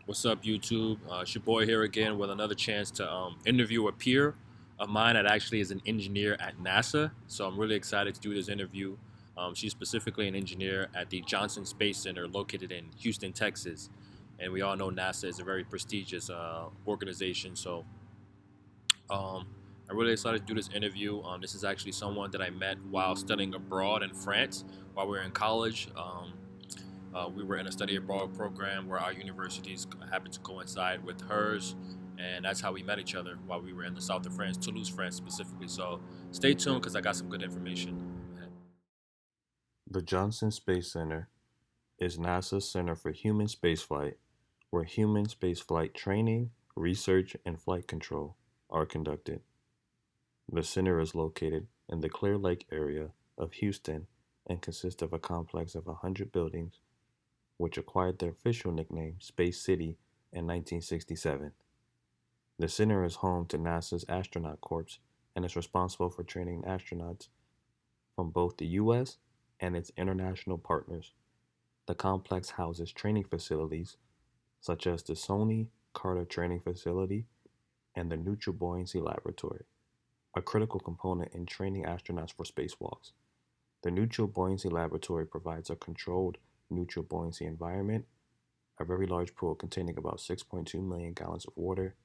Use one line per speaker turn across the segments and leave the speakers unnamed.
What's up, YouTube? It's your boy here again with another chance to interview a peer of mine that actually is an engineer at NASA. So I'm really excited to do this interview. She's specifically an engineer at the Johnson Space Center located in Houston, Texas. And we all know NASA is a very prestigious organization. So I'm really excited to do this interview. This is actually someone that I met while studying abroad in France while we were in college. We were in a study abroad program where our universities happened to coincide with hers, and that's how we met each other while we were in the south of France, Toulouse, France specifically. So stay tuned because I got some good information. The Johnson Space Center is NASA's Center for Human Spaceflight, where human spaceflight training, research, and flight control are conducted. The center is located in the Clear Lake area of Houston and consists of a complex of 100 buildings, which acquired the official nickname Space City in 1967. The center is home to NASA's Astronaut Corps and is responsible for training astronauts from both the U.S. and its international partners. The complex houses training facilities such as the Sony Carter Training Facility and the Neutral Buoyancy Laboratory, a critical component in training astronauts for spacewalks. The Neutral Buoyancy Laboratory provides a controlled neutral buoyancy environment, a very large pool containing about 6.2 million gallons of water,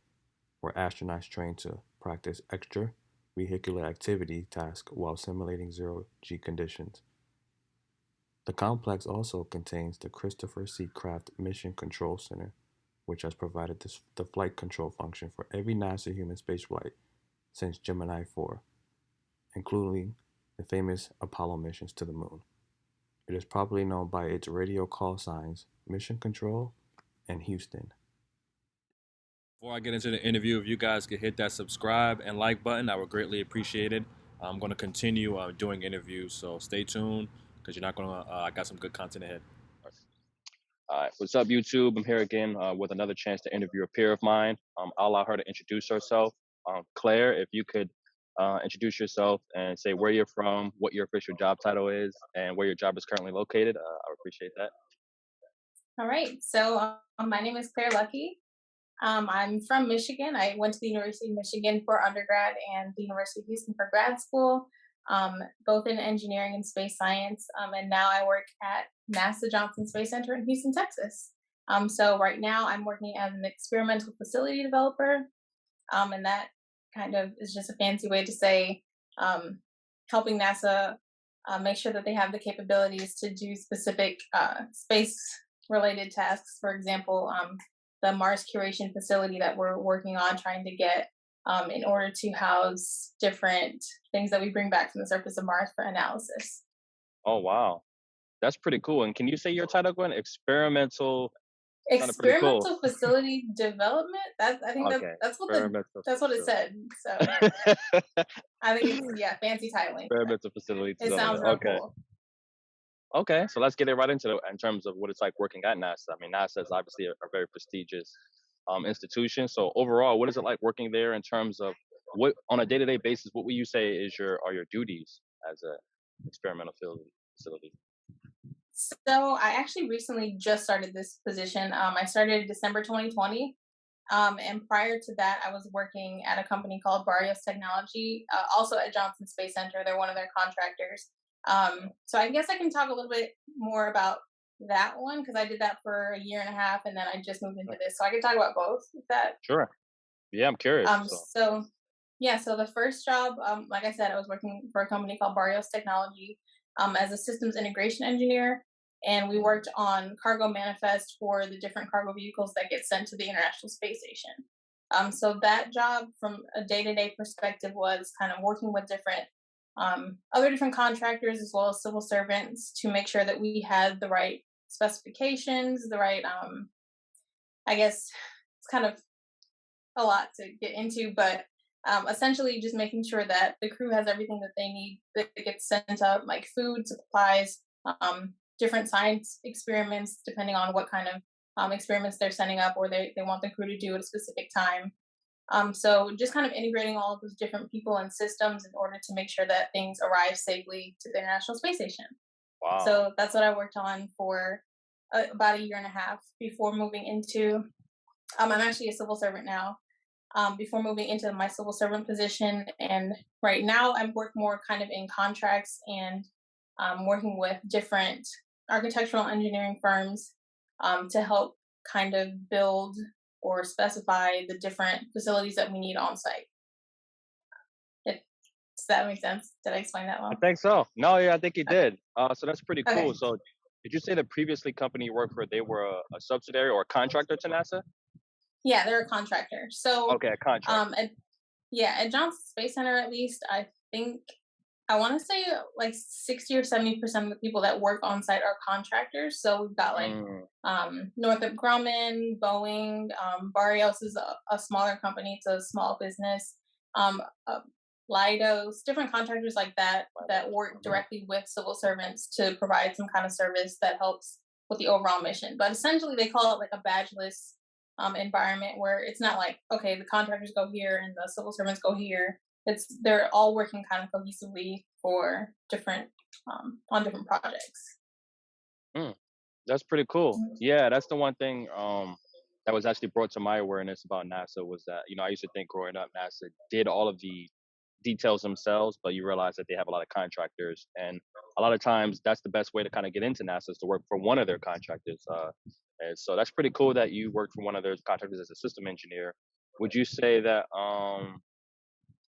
where astronauts train to practice extravehicular activity tasks while simulating zero-G conditions. The complex also contains the Christopher C. Kraft Mission Control Center, which has provided the flight control function for every NASA human spaceflight since Gemini 4, including the famous Apollo missions to the moon. It is probably known by its radio call signs Mission Control and Houston. Before I get into the interview, if you guys could hit that subscribe and like button, I would greatly appreciate it. I'm going to continue doing interviews, so stay tuned because you're not going to. I got some good content ahead. All right, what's up, YouTube? I'm here again with another chance to interview a peer of mine. I'll allow her to introduce herself. Claire, if you could introduce yourself and say where you're from, what your official job title is, and where your job is currently located, I would appreciate that.
All right. So my name is Claire Lucky. I'm from Michigan. I went to the University of Michigan for undergrad and the University of Houston for grad school, both in engineering and space science. And now I work at NASA Johnson Space Center in Houston, Texas. So right now I'm working as an experimental facility developer. And that kind of is just a fancy way to say helping NASA make sure that they have the capabilities to do specific space related tasks. For example, the Mars curation facility that we're working on trying to get in order to house different things that we bring back from the surface of Mars for analysis.
Oh, wow. That's pretty cool. And can you say your title again? Experimental. Sounded pretty cool.
Experimental facility development. I think
Okay.
that's what it said. So I think it's fancy titling.
Experimental facility
It sounds
development.
real
Okay.
cool.
Okay, so let's get it right into it in terms of what it's like working at NASA. I mean, NASA is obviously a very prestigious institution. So overall, what is it like working there in terms of what on a day-to-day basis? What would you say is your duties as a experimental facility?
So I actually recently just started this position. I started December 2020. And prior to that, I was working at a company called Barrios Technology, also at Johnson Space Center. They're one of their contractors. So I guess I can talk a little bit more about that one because I did that for a year and a half, and then I just moved into this. So I can talk about both. If that.
Sure. Yeah, I'm curious.
So yeah. So the first job, like I said, I was working for a company called Barrios Technology as a systems integration engineer, and we worked on cargo manifest for the different cargo vehicles that get sent to the International Space Station. So that job, from a day-to-day perspective, was kind of working with different other different contractors as well as civil servants to make sure that we had the right specifications, the right. I guess it's kind of a lot to get into, but essentially just making sure that the crew has everything that they need that gets sent up, like food, supplies, different science experiments, depending on what kind of experiments they're sending up or they want the crew to do at a specific time. So just kind of integrating all of those different people and systems in order to make sure that things arrive safely to the International Space Station.
Wow.
So that's what I worked on for about a year and a half before moving into I'm actually a civil servant now. Before moving into my civil servant position, and right now I work more kind of in contracts and working with different architectural engineering firms to help kind of build or specify the different facilities that we need on site. Does that make sense? Did I explain that
I
well?
think so. No, yeah, I think you
Okay.
did. So that's pretty cool.
Okay.
So did you say the previously company you worked for, they were a subsidiary or a contractor to NASA?
Yeah, they're a contractor. So,
Okay, a
um,
contractor.
at, yeah, at Johnson Space Center, at least, think I want to say like 60 or 70% of the people that work on site are contractors. So we've got like
Mm,
Northrop Grumman, Boeing, Barrios is a smaller company, it's a small business. Um, uh, Leidos, different contractors like that that work
mhm.
directly with civil servants to provide some kind of service that helps with the overall mission. But essentially, they call it like a badgeless environment where it's not like, okay, the contractors go here and the civil servants go here. It's they're all working kind of cohesively for different on different projects.
Mm, that's pretty cool.
Mhm.
Yeah, that's the one thing that was actually brought to my awareness about NASA was that, I used to think growing up NASA did all of the details themselves, but you realize that they have a lot of contractors. And a lot of times that's the best way to kind of get into NASA is to work for one of their contractors. And so that's pretty cool that you worked for one of their contractors as a system engineer. Would you say that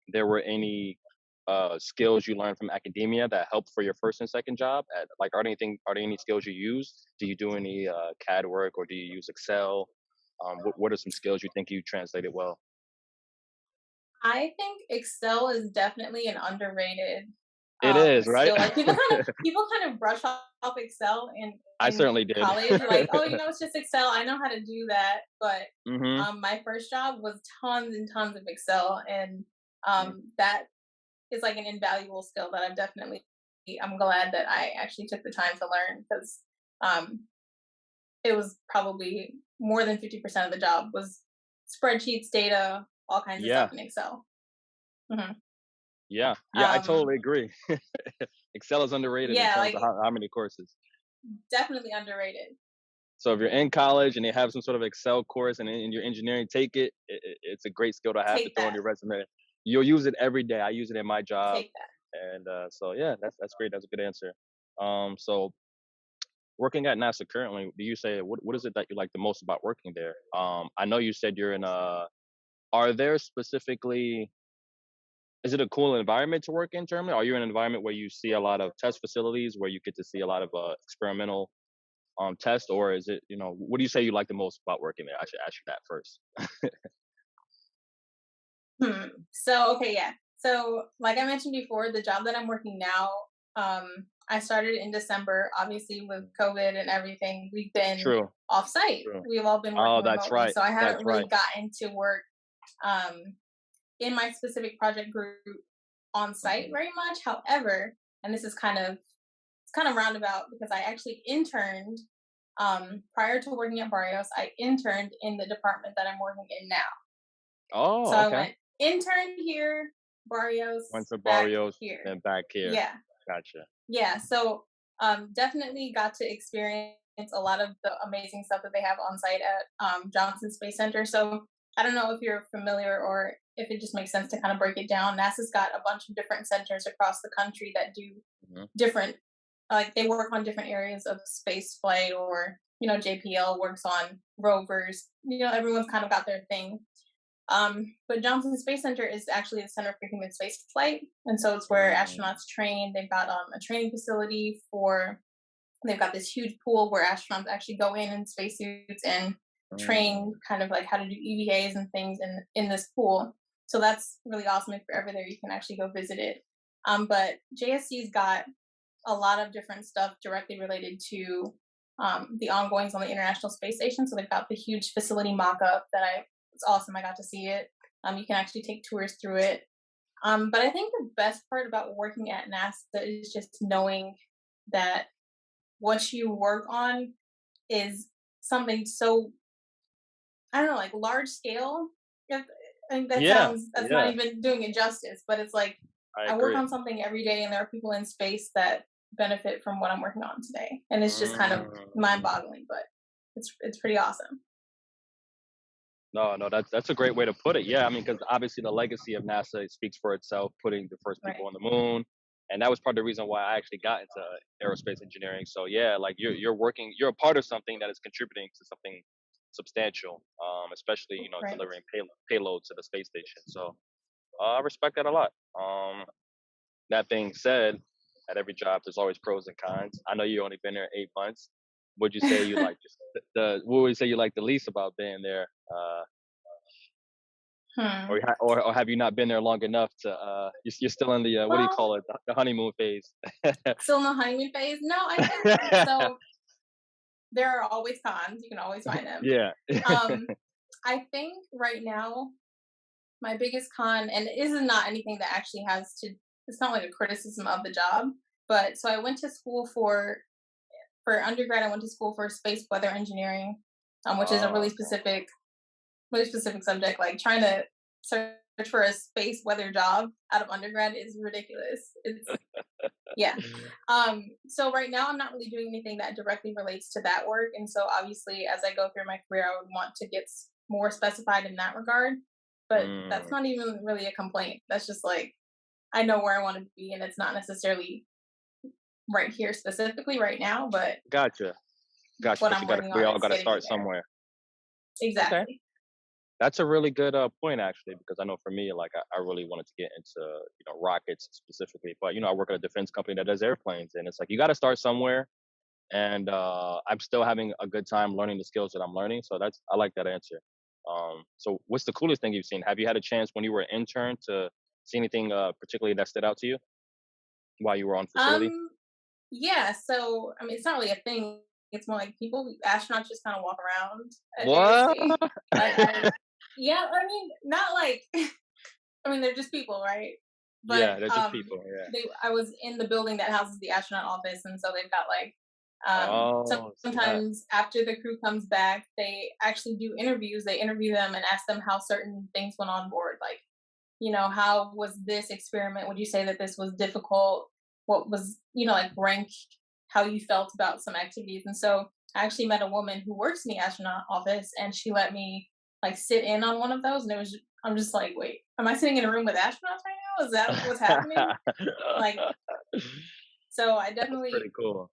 there were any skills you learned from academia that helped for your first and second job? Like, are there any skills you use? Do you do any CAD work or do you use Excel? What are some skills you think you translated well?
I think Excel is definitely an underrated
It is, right?
skill. Like people kind of brush off Excel
I
in
certainly did.
college, like, oh, it's just Excel. I know how to do that. But
Hmm.
my first job was tons and tons of Excel, and that is like an invaluable skill that I'm glad that I actually took the time to learn because um, it was probably more than 50% of the job was spreadsheets, data, all kinds of stuff
Yeah,
in Excel. hmm
yeah. I
Um,
totally agree. Excel is underrated in
yeah,
terms of
like
how many courses.
definitely underrated.
So if you're in college and they have some sort of Excel course and in your engineering, take it. It's a great skill to have to
Take
throw on
that.
your resume. You'll use it every day. I use it in my job,
Take that.
and so yeah, that's great. That's a good answer. So working at NASA currently, do you say what is it that you like the most about working there? I know you said you're in a. Are there specifically? Is it a cool environment to work in, Germany? Are you in an environment where you see a lot of test facilities, where you get to see a lot of experimental test, or is it, what do you say you like the most about working there? I should ask you that first.
So okay, yeah. So like I mentioned before, the job that I'm working now, I started in December. Obviously, with COVID and everything, we've been
True,
off site.
true.
We've all been
Oh,
working
that's
remotely,
right.
so I
That's
haven't
right.
really gotten to work um, in my specific project group on site
Hmm.
very much. However, and this is kind of roundabout because I actually interned prior to working at Barrios. I interned in the department that I'm working in now. So
Oh,
I
okay.
went intern here,
Went
Barrios
to
back
Barrios,
here.
then back here.
Yeah,
Gotcha.
yeah. So definitely got to experience a lot of the amazing stuff that they have on site at Johnson Space Center. So I don't know if you're familiar or if it just makes sense to kind of break it down. NASA's got a bunch of different centers across the country that do
Hmm.
different, like they work on different areas of space flight, or JPL works on rovers. Everyone's kind of got their thing. But Johnson Space Center is actually the center for human space flight, and so it's where
Mm,
astronauts train. They've got a training facility for. They've got this huge pool where astronauts actually go in spacesuits and train,
mm.
kind of like how to do EVAs and things in this pool. So that's really awesome. If you're ever there, you can actually go visit it. But JSC's got a lot of different stuff directly related to the ongoings on the International Space Station. So they've got the huge facility mock-up it's awesome. I got to see it. You can actually take tours through it. But I think the best part about working at NASA is just knowing that what you work on is something so, I don't know, like large scale. If, I think
Yeah,
that's not
yeah.
even doing it justice, but it's like
I
I work
agree.
on something every day and there are people in space that benefit from what I'm working on today. And it's just kind of
Mm.
mind boggling, but it's pretty awesome.
No, that's a great way to put it. Yeah, I mean, because obviously the legacy of NASA speaks for itself, putting the first people
Right.
on the moon, and that was part of the reason why I actually got into aerospace engineering. So yeah, like you're working, you're a part of something that is contributing to something substantial, especially
Right.
delivering payload to the space station. So I respect that a lot. That being said, at every job there's always pros and cons. I know you only been there 8 months. Would you say you like the what would you say you like the least about being there?
Hmm.
Or have you not been there long enough to you're still in the what do you
Well,
call it, the honeymoon phase?
still in the honeymoon phase. No, I think so. There are always cons. You can always find them.
Yeah.
Um, I think right now my biggest con, and this is not anything that actually has to. It's not like a criticism of the job, but so I went to school for undergrad. I went to school for space weather engineering, which is a
Oh,
really specific subject. Like trying to search for a space weather job out of undergrad is ridiculous. It's yeah. So right now I'm not really doing anything that directly relates to that work. And so obviously as I go through my career, I would want to get more specified in that regard. But that's
mm,
not even really a complaint. That's just like I know where I want to be and it's not necessarily right here specifically right now, but
gotcha, gotcha.
what
But
I'm working
we
on
all
is
gotta
getting me
start
there.
somewhere. Okay.
Exactly.
That's a really good point actually, because I know for me, like I really wanted to get into rockets specifically, but I work at a defense company that does airplanes, and it's like you got to start somewhere. And I'm still having a good time learning the skills that I'm learning. So I like that answer. So what's the coolest thing you've seen? Have you had a chance when you were an intern to see anything particularly that stood out to you while you were on facility?
Um yeah, so I mean it's not really a thing. It's more like astronauts just kind of walk around at
What?
JSC. Like I yeah, I mean not like I mean, they're just people, right? But
Yeah, they're just people. Yeah.
I was in the building that houses the astronaut office, and so they've got like
Oh, snap.
sometimes after the crew comes back, they actually do interviews. They interview them and ask them how certain things went on board. Like, how was this experiment? Would you say that this was difficult? What was, like rank how you felt about some activities? And so I actually met a woman who works in the astronaut office, and she let me like sit in on one of those, and I'm just like, wait, am I sitting in a room with astronauts right now? Is that what's happening? Like, so I
That's
definitely
pretty cool.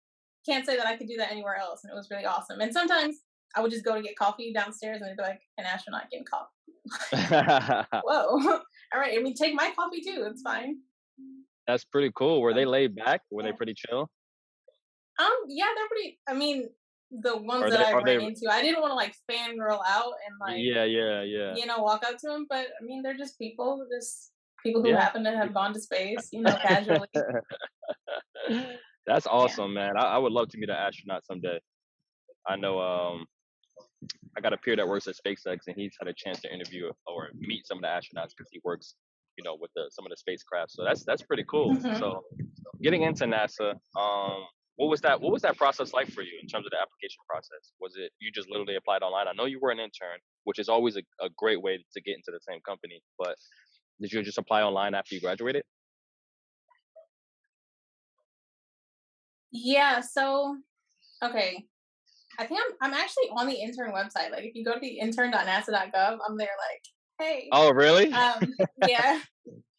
can't say that I could do that anywhere else, and it was really awesome. And sometimes I would just go to get coffee downstairs, and they'd be like, "An astronaut getting coffee." Whoa, all right. I mean, take my coffee too. It's fine.
That's pretty cool. Were they
So
laid back? Were they
yeah,
pretty chill?
yeah, they're pretty. I mean, the ones
Are
that
they?
I've
Are they?
ran into, I didn't want to like fangirl out and like
Yeah, yeah, yeah,
walk up to them, but I mean, they're just people who
yeah.
happen to have
People.
gone to space, casually.
That's
Yeah.
awesome, man. I would love to meet an astronaut someday. I know I got a peer that works at SpaceX, and he's had a chance to interview or meet some of the astronauts because he works, with some of the spacecraft. So that's pretty cool.
Hmm.
So getting into NASA, what was that process like for you in terms of the application process? Was it you just literally applied online? I know you were an intern, which is always a great way to get into the same company, but did you just apply online after you graduated?
Yeah. So okay, I think I'm actually on the intern website. Like, if you go to the intern.nasa.gov, I'm there. Like, hey,
Oh, really?
yeah,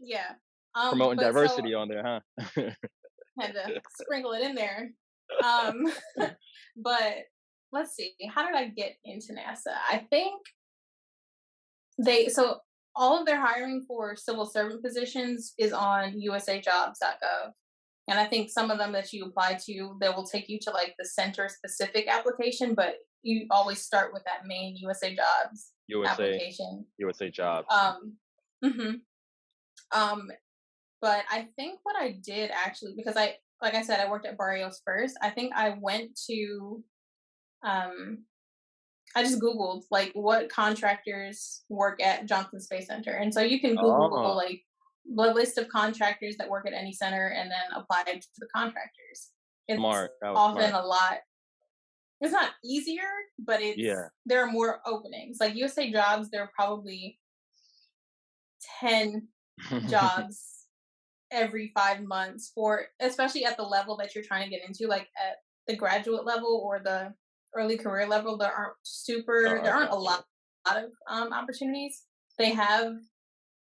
yeah.
Promoting
But so
diversity on there, huh?
had to sprinkle it in there. Um, but let's see, how did I get into NASA? I think so all of their hiring for civil servant positions is on usajobs.gov. And I think some of them that you apply to, they will take you to like the center specific application, but you always start with that main USA Jobs
USA
application.
USA jobs.
Um, hmm um, but I think what I did actually, because like I said, I worked at Barrios first. I think I went to, um, I just Googled like what contractors work at Johnson Space Center. And so you can Google
Oh,
like the list of contractors that work at any center and then apply to the contractors. It's
smart. That was
often
smart.
a lot, it's not easier, but
Yeah.
there are more openings. Like USA Jobs, there are probably 10 jobs every 5 months for, especially at the level that you're trying to get into, like at the graduate level or the early career level,
There
there
aren't
aren't a
that
lot
many.
of opportunities. They have,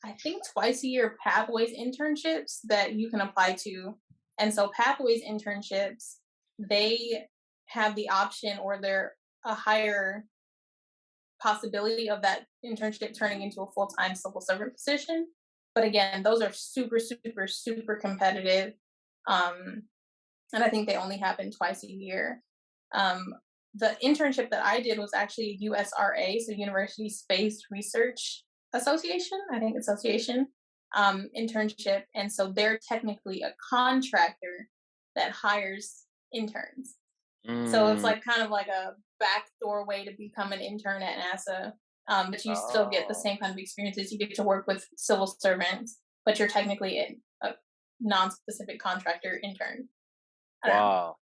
I think, twice a year pathways internships that you can apply to. And so pathways internships, they have the option, or they're a higher possibility of that internship turning into a full-time civil servant position. But again, those are super, super, super competitive. Um, and I think they only happen twice a year. Um, the internship that I did was actually USRA, so University Space Research Association, I think association, internship. And so they're technically a contractor that hires interns. So it's
Mm.
like kind of like a backdoor way to become an intern at NASA. But you still get the
Oh,
same kind of experiences. You get to work with civil servants, but you're technically a non-specific contractor intern. I don't know.
wow.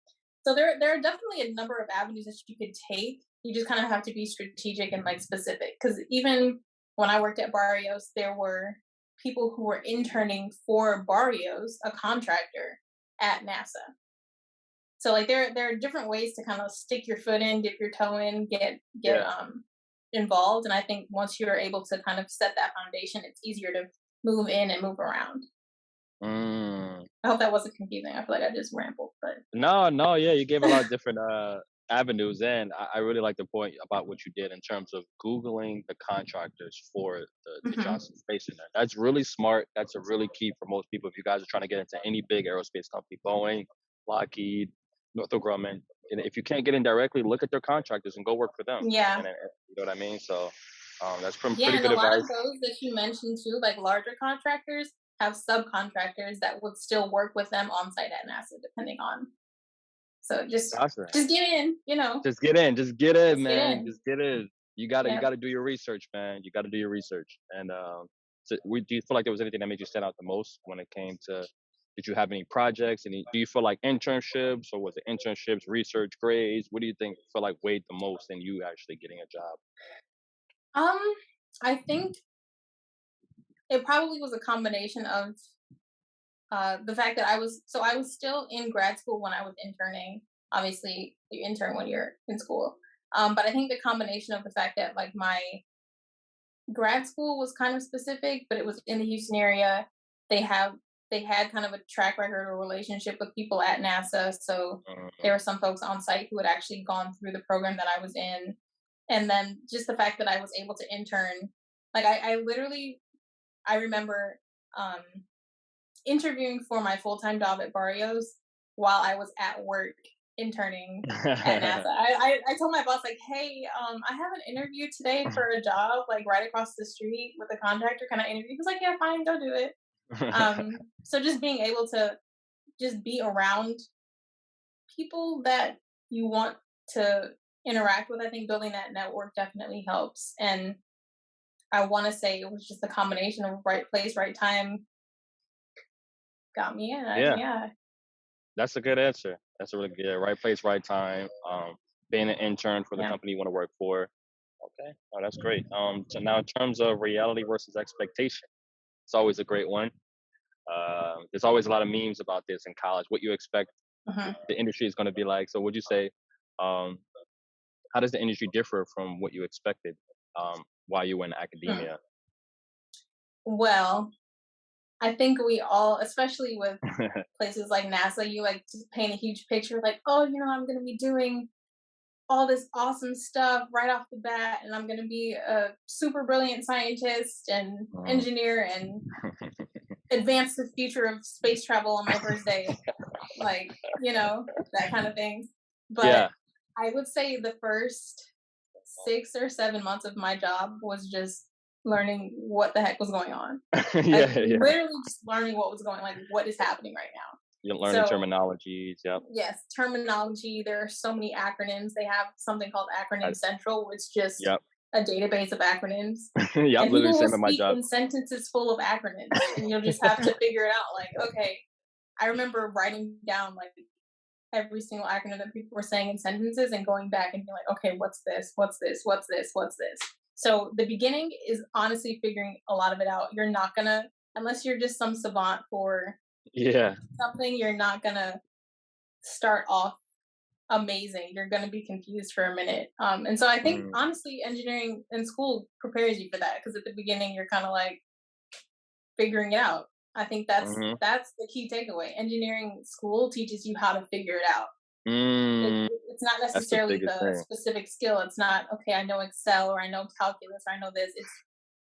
So there are definitely a number of avenues that you could take. You just kind of have to be strategic and like specific. Because even when I worked at Barrios, there were people who were interning for Barrios, a contractor at NASA. So like there are different ways to kind of stick your foot in, dip your toe in, get
Yeah.
involved. And I think once you're able to kind of set that foundation, it's easier to move in and move around.
Mm.
I hope that wasn't confusing. I feel like I just rambled, but
No, no, yeah, you gave a lot of different avenues, and I really like the point about what you did in terms of Googling the contractors for the
hmm
Johnson Space Center. That's really smart. That's a really key for most people if you guys are trying to get into any big aerospace company, Boeing, Lockheed, Northrop Grumman. And if you can't get in directly, look at their contractors and go work for them.
yeah,
You know what I mean? So that's
yeah,
pretty
and
good
a lot of
advice.
those that you mentioned too, like larger contractors, have subcontractors that would still work with them on site at NASA, depending on. So
Gotcha.
just get in, you know,
Just get in,
just get
man.
in.
Just get in. You
Yep.
gotta do your research, man. You gotta do your research. And so do you feel like there was anything that made you stand out the most when it came to? Did you have any projects? Do you feel like internships, or was it internships, research, grades? What do you think feel like weighed the most in you actually getting a job?
Um, I think it probably was a combination of the fact that I was still in grad school when I was interning. Obviously, you intern when you're in school. But I think the combination of the fact that like my grad school was kind of specific, but it was in the Houston area. They have they had kind of a track record or relationship with people at NASA, so
Mm,
there were some folks on site who had actually gone through the program that I was in, and then just the fact that I was able to intern. Like I literally I remember um, interviewing for my full time job at Barrios while I was at work interning at NASA. I told my boss like, hey, I have an interview today for a job like right across the street with a contractor. Can I interview? He was like, yeah, fine, go do it. So just being able to just be around people that you want to interact with, I think building that network definitely helps. And I want to say it was just a combination of right place, right time got me in.
yeah,
Yeah,
that's a good answer. That's a really good, yeah, right place, right time. Being an intern for the
yeah.
company you want to work for. Okay, oh, that's great. So now in terms of reality versus expectation, it's always a great one. There's always a lot of memes about this in college. What you expect
Mhm.
the industry is going to be like. So, would you say, um, how does the industry differ from what you expected while you were in
Mm.
academia?
Well, I think we all, especially with places like NASA, you like just paint a huge picture like, oh, you know, I'm going to be doing all this awesome stuff right off the bat, and I'm going to be a super brilliant scientist and
Mm.
engineer and advance the future of space travel on my first day. Like, you know, that kind of thing. But
Yeah,
I would say the first 6 or 7 months of my job was just learning what the heck was going on. Like
yeah, yeah.
literally just learning what was going like what is happening right now.
You're learning
So
terminologies. Yep.
yes, terminology, there are so many acronyms. They have something called
I,
Acronym Central, which is just
yep.
a database of acronyms.
Yep.
And
Literally
people will
same in my
speak
job.
in sentences full of acronyms, and you'll just have to figure it out. Like, okay, I remember writing down like every single acronym that people were saying in sentences and going back and being like, okay, what's this? What's this? What's this? What's this? So the beginning is honestly figuring a lot of it out. You're not gonna, unless you're just some savant for
Yeah.
something, you're not gonna start off amazing. You're going to be confused for a minute. And so I think
Mm,
honestly, engineering in school prepares you for that because at the beginning you're kind of like figuring it out. I think
mhm.
that's the key takeaway. Engineering school teaches you how to figure it out.
Mm,
It's not
that's the
necessarily
biggest
the
thing.
specific skill. It's not okay. I know Excel or I know calculus or I know this. It's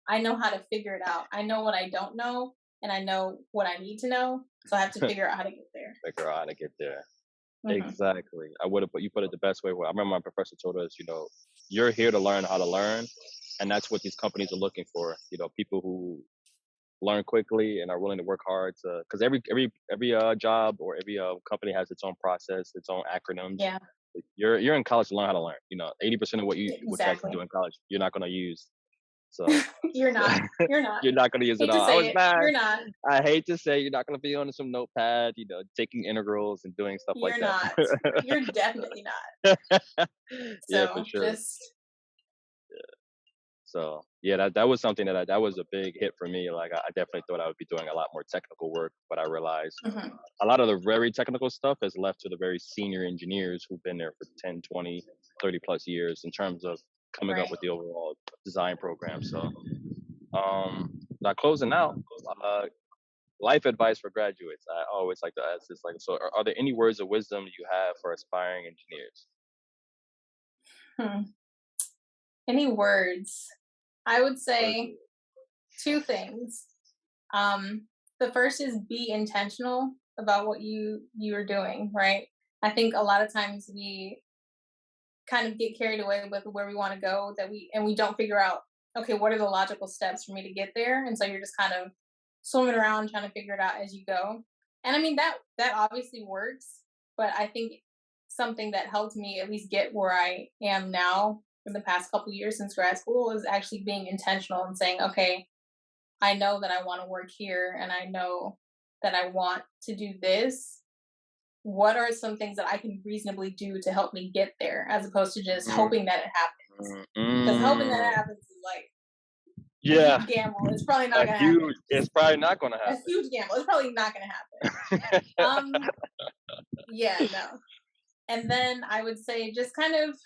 I know how to figure it out. I know what I don't know and I know what I need to know. So I have to figure out how to get there.
Figure out how to get there.
Hmm.
Exactly. I would have put you put it the best way. Where I remember my professor told us, you're here to learn how to learn, and that's what these companies are looking for. People who learn quickly and are willing to work hard to, because every job or every company has its own process, its own acronyms.
Yeah,
You're in college to learn how to learn. 80% of what you actually do
exactly.
in college, you're not going to use. So
You're not. You're not.
you're not going to use it
Hate to
all. I
say
was
it.
mad.
You're not.
I hate to say you're not going to be on some notepad, taking integrals and doing stuff like
You're
that.
not. You're definitely not.
Yeah, for
So
sure.
just
So yeah, that was something that was a big hit for me. Like I definitely thought I would be doing a lot more technical work, but I realized
mhm,
a lot of the very technical stuff is left to the very senior engineers who've been there for 10, 20, 30 plus years in terms of coming up
right.
with the overall design program. So now closing out, uh, life advice for graduates. I always like to ask this, like, so are there any words of wisdom you have for aspiring engineers?
Hmm. Any words? I would
Words
say two things. Um, the first is be intentional about what you are doing, right? I think a lot of times we kind of get carried away with where we want to go that we don't figure out, okay, what are the logical steps for me to get there? And so you're just kind of swimming around trying to figure it out as you go. And I mean that obviously works, but I think something that helped me at least get where I am now in the past couple years since grad school is actually being intentional and saying, okay, I know that I want to work here and I know that I want to do this. What are some things that I can reasonably do to help me get there as opposed to just
mm,
hoping that it happens?
mm,
Because hoping that
mm.
it happens is like a
Yeah,
huge gamble. It's probably not
a
going to happen.
huge. It's probably not going to
A huge gamble. It's probably not going to happen.
happen.
Yeah, no. And then I would say just kind of,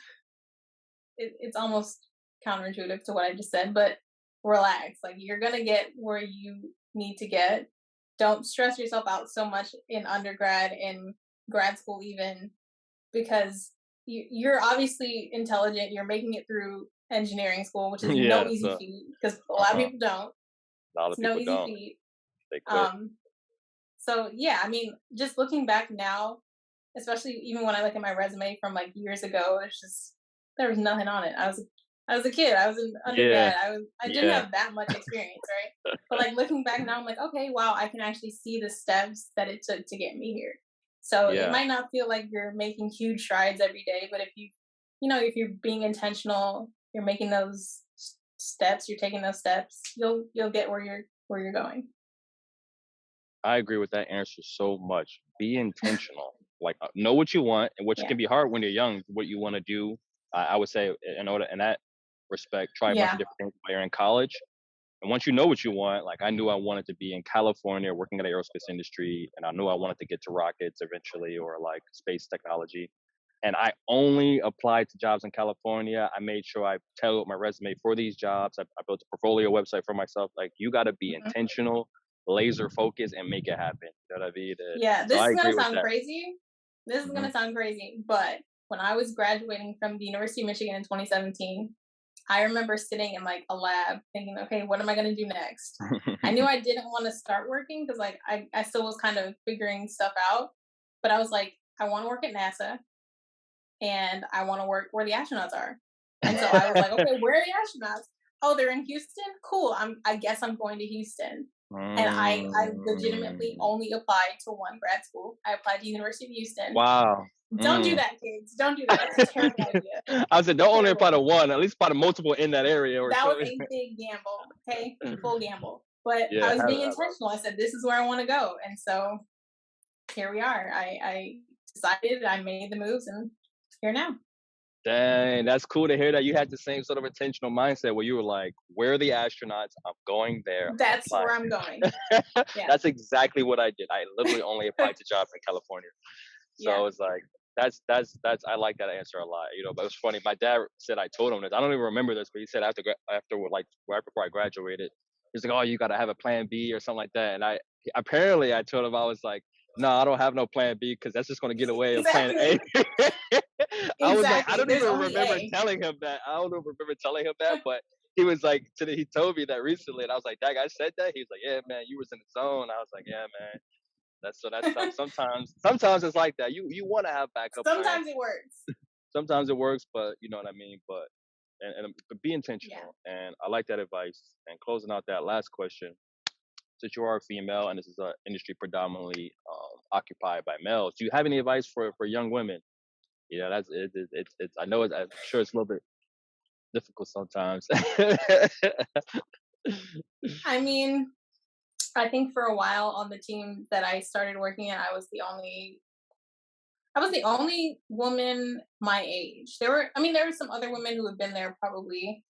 it's almost counterintuitive to what I just said, but relax. Like you're going to get where you need to get. Don't stress yourself out so much in undergrad and grad school, even because you're obviously intelligent. You're making it through engineering school, which is
Yeah,
no
that's
easy
a
feat because a lot of
uh-huh.
people don't.
A lot
It's
of
no
people
easy
don't.
feat.
They quit.
Um, so yeah, I mean, just looking back now, especially even when I look at my resume from like years ago, it's just there was nothing on it. I was a kid. I was in
Yeah,
undergrad. I didn't
yeah,
have that much experience, right? But like looking back now, I'm like, okay, wow, I can actually see the steps that it took to get me here. So it
yeah.
might not feel like you're making huge strides every day, but if if you're being intentional, you're making those steps, you're taking those steps, you'll get where you're going.
I agree with that answer so much. Be intentional. Like, know what you want, and which
Yeah.
can be hard when you're young. What you want to do, I would say, in order in that respect, try a bunch of
Yeah.
different things while you're in college. And once you know what you want, like I knew I wanted to be in California working in the aerospace industry, and I knew I wanted to get to rockets eventually or like space technology. And I only applied to jobs in California. I made sure I tailored my resume for these jobs. I built a portfolio website for myself. Like you got to be
Mhm.
intentional, laser focused, and make it happen. You know what I mean?
Yeah,
So
this
I
is
agree
gonna
with
sound
that.
crazy. This is
Hmm.
gonna sound crazy, but when I was graduating from the University of Michigan in 2017, I remember sitting in like a lab thinking, okay, what am I gonna do next? I knew I didn't want to start working because like I still was kind of figuring stuff out, but I was like, I want to work at NASA and I want to work where the astronauts are. And so I was like, okay, where are the astronauts? Oh, they're in Houston. Cool. I guess I'm going to Houston. And I legitimately
Mm.
only applied to one grad school. I applied to University of Houston.
Wow.
Don't do
Mm.
that, kids. Don't do that. That's a terrible idea.
I said, don't only apply
Terrible.
to one, at least apply to multiple in that area or
That was
so.
a big gamble. Okay, full gamble. But
Yeah,
I was being
have
intentional. I said, this is where I want to go, and so here we are. I decided. I made the moves, and here now.
dang, that's cool to hear that you had the same sort of intentional mindset where you were like, "Where are the astronauts? I'm going there. I'm
That's where I'm going.
applying."
Yeah.
That's exactly what I did. I literally only applied to jobs in California. So
Yeah.
it's like, That's I like that answer a lot. You know, but it's funny. My dad said I told him this. I don't even remember this, but he said after like right before I graduated, he's like, "Oh, you got to have a plan B or something like that." And I apparently I told him I was like, "No, I don't have no plan B because that's just going to get away of plan A."
Exactly.
I was like, I
Exactly.
don't
There's
even
only
remember
A.
telling him that. I don't even remember telling him that, but he was like, he told me that recently, and I was like, "Dad, I said that." He's like, "Yeah, man, you was in the zone." I was like, "Yeah, man." That's tough. Sometimes it's like that. You want to have backup plans.
Sometimes it works.
Sometimes it works, but you know what I mean. But be
Yeah.
intentional, and I like that advice. And closing out that last question, since you are a female and this is an industry predominantly occupied by males, do you have any advice for young women? Yeah, that's it's I know I'm sure it's a little bit difficult sometimes.
I mean, I think for a while on the team that I started working at, I was the only woman my age. There were some other women who had been there probably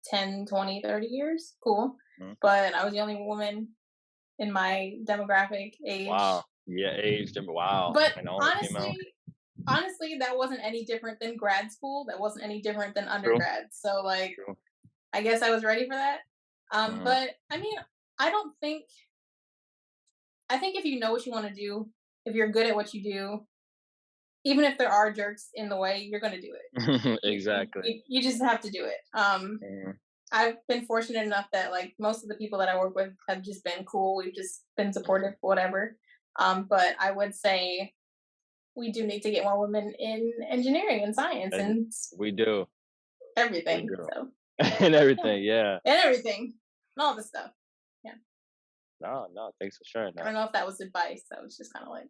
10, 20, 30 years. Cool.
Mhm.
But I was the only woman in my demographic age.
Wow. Yeah, age different. Wow.
But
And the only female.
honestly, that wasn't any different than grad school. That wasn't any different than
True.
undergrad. So like
True.
I guess I was ready for that.
Hmm.
But I mean, I don't think I think if you know what you want to do, if you're good at what you do, even if there are jerks in the way, you're going to do it.
Exactly.
You just have to do it.
Mhm.
I've been fortunate enough that like most of the people that I work with have just been cool. We've just been supportive, whatever. But I would say we do need to get more women in engineering and science
And
and
we do. We
everything.
do.
So
And
yeah,
everything. Yeah.
and everything, and all the stuff. Yeah,
No, no. Thanks for sharing
I
that.
don't know if that was advice. That was just kind of like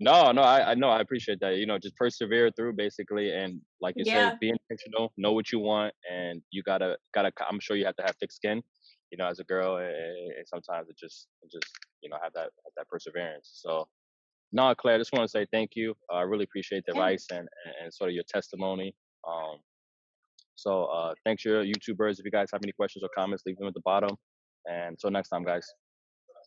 No, no, I know, I appreciate that. You know, just persevere through basically, and like you said,
yeah,
be intentional, know what you want, and you gotta. I'm sure you have to have thick skin, you know, as a girl, and sometimes it just have that perseverance. So, no, Claire, I just want to say thank you. I really appreciate the
yeah.
advice and sort of your testimony. So, thanks your YouTubers. If you guys have any questions or comments, leave them at the bottom. And until next time, guys.